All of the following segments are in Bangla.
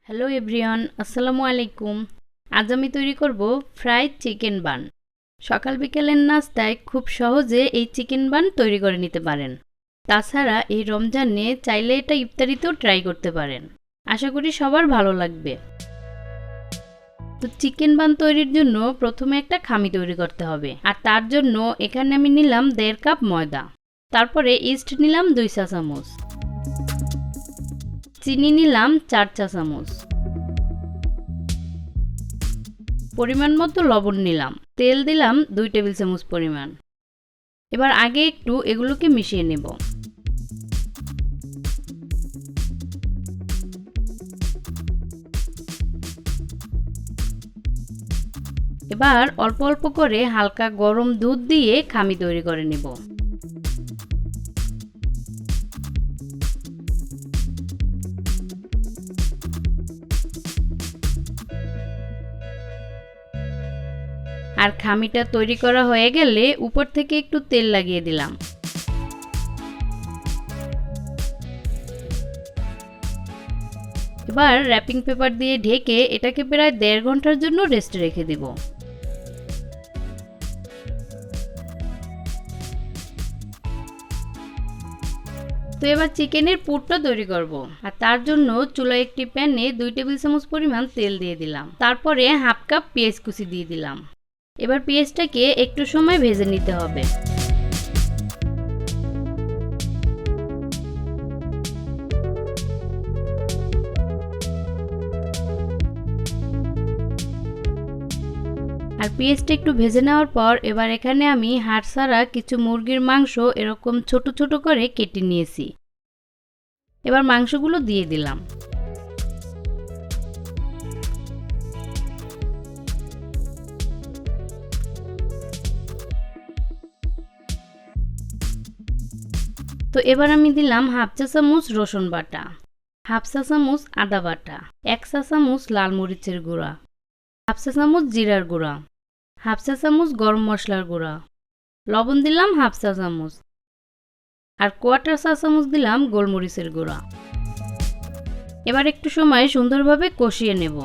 হ্যালো এভরিওয়ান, আসসালামু আলাইকুম। আজ আমি তৈরি করব ফ্রাইড চিকেন বান। সকাল বিকেলের নাস্তায় খুব সহজে এই চিকেন বান তৈরি করে নিতে পারেন। তাছাড়া এই রমজানে চাইলে এটা ইফতারিতেও ট্রাই করতে পারেন। আশা করি সবার ভালো লাগবে। তো চিকেন বান তৈরির জন্য প্রথমে একটা খামি তৈরি করতে হবে, আর তার জন্য এখানে আমি নিলাম 1.5 কাপ ময়দা। তারপরে ইস্ট নিলাম 2 চা চামচ, চিনি নিলাম 4 চা চামচ, পরিমাণ মতো লবণ নিলাম, তেল দিলাম 2 টেবিল চামচ পরিমাণ। এবার আগে একটু এগুলোকে মিশিয়ে নেব। এবার অল্প অল্প করে হালকা গরম দুধ দিয়ে খামি তৈরি করে নেব। আর খামিটা তৈরি করা হয়ে গেলে উপর থেকে একটু তেল লাগিয়ে দিলাম। এবার র্যাপিং পেপার দিয়ে ঢেকে এটাকে প্রায় 1.5 ঘন্টার জন্য রেস্টে রেখে দিব। তো এবার চিকেনের পুরটা তৈরি করব, আর তার জন্য চুলায় একটি প্যানে 2 টেবিল চামচ পরিমাণ তেল দিয়ে দিলাম। তারপরে হাফ কাপ পেঁয়াজ কুচি দিয়ে দিলাম। এবার পেঁয়াজটাকে একটু সময় ভেজে নিতে হবে। আর পেঁয়াজটা একটু ভেজে নেওয়ার পর এবার এখানে আমি হাড় ছাড়া কিছু মুরগির মাংস এরকম ছোট ছোট করে কেটে নিয়েছি। এবার মাংসগুলো দিয়ে দিলাম। তো এবার আমি দিলাম হাফ চা চামচ রসুন বাটা, হাফ চা চামচ আদা বাটা, 1 চা চামচ লাল মরিচের গুঁড়া, হাফ চা চামচ জিরার গুঁড়া, হাফ চা চামচ গরম মশলার গুঁড়া, লবণ দিলাম হাফ চা চামচ, আর 1/4 চা চামচ দিলাম গোলমরিচের গুঁড়া। এবার একটু সময় সুন্দরভাবে কষিয়ে নেব।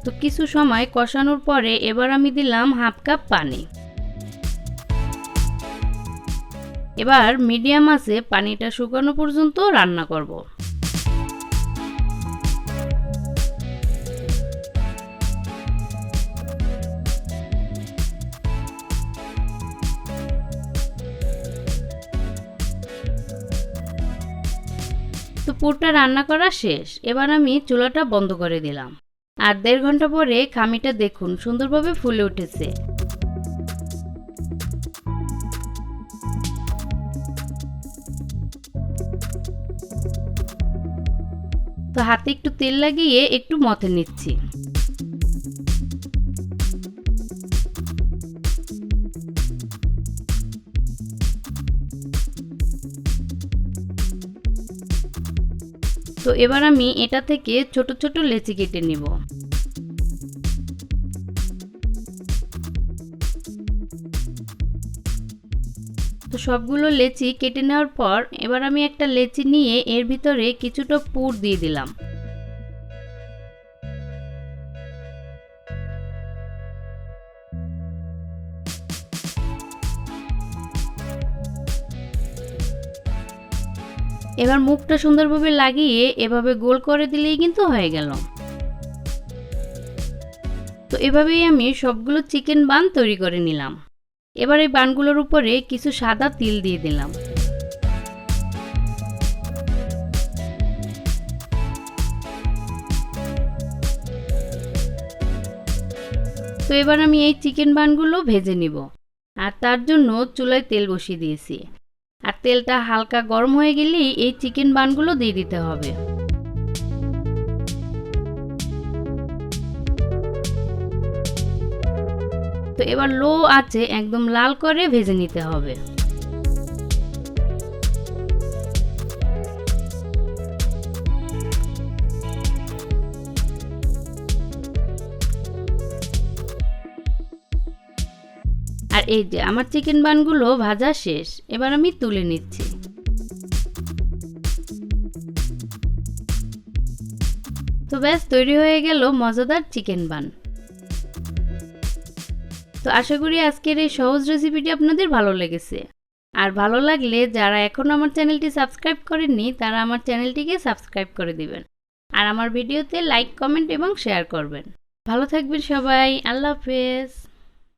তো কিছু সময় কষানোর পরে এবার আমি দিলাম হাফ কাপ পানি। এবার মিডিয়াম আঁচে পানিটা শুকানো পর্যন্ত রান্না করব। তো পুরটা রান্না করা শেষ। এবার আমি চুলাটা বন্ধ করে দিলাম। আর 1.5 ঘন্টা পরে খামিটা দেখুন সুন্দরভাবে ফুলে উঠেছে। তো হাতে একটু তেল লাগিয়ে একটু মথে নিচ্ছি। তো এবার আমি এটা থেকে ছোট ছোট লেচি কেটে নিব। তো সবগুলো লেচি কেটে নেওয়ার পর এবার আমি একটা লেচি নিয়ে এর ভিতরে কিছুটা পুর দিয়ে দিলাম। এবার মুখটা সুন্দরভাবে লাগিয়ে এভাবে গোল করে দিলেই কিন্তু হয়ে গেল। তো এভাবেই আমি সবগুলো চিকেন বান তৈরি করে নিলাম। এবার এই বানগুলোর উপরে কিছু সাদা তিল দিয়ে দিলাম। তো এবার আমি এই চিকেন বানগুলো ভেজে নিব, আর তার জন্য চুলায় তেল বসিয়ে দিয়েছি। আর তেলটা হালকা গরম হয়ে গেলেই এই চিকেন বানগুলো দিয়ে দিতে হবে। তো এবার লো আঁচে একদম লাল করে ভেজে নিতে হবে। আর এই যে আমার চিকেন বানগুলো ভাজা শেষ, এবার আমি তুলে নিচ্ছি। তো ব্যাস তৈরি হয়ে গেল মজাদার চিকেন বান। তো আশা করি আজকের এই সহজ রেসিপিটি আপনাদের ভালো লেগেছে। আর ভালো লাগলে যারা এখনও আমার চ্যানেলটি সাবস্ক্রাইব করেননি তারা আমার চ্যানেলটিকে সাবস্ক্রাইব করে দিবেন। আর আমার ভিডিওতে লাইক, কমেন্ট এবং শেয়ার করবেন। ভালো থাকবেন সবাই। আল্লাহ হাফেজ।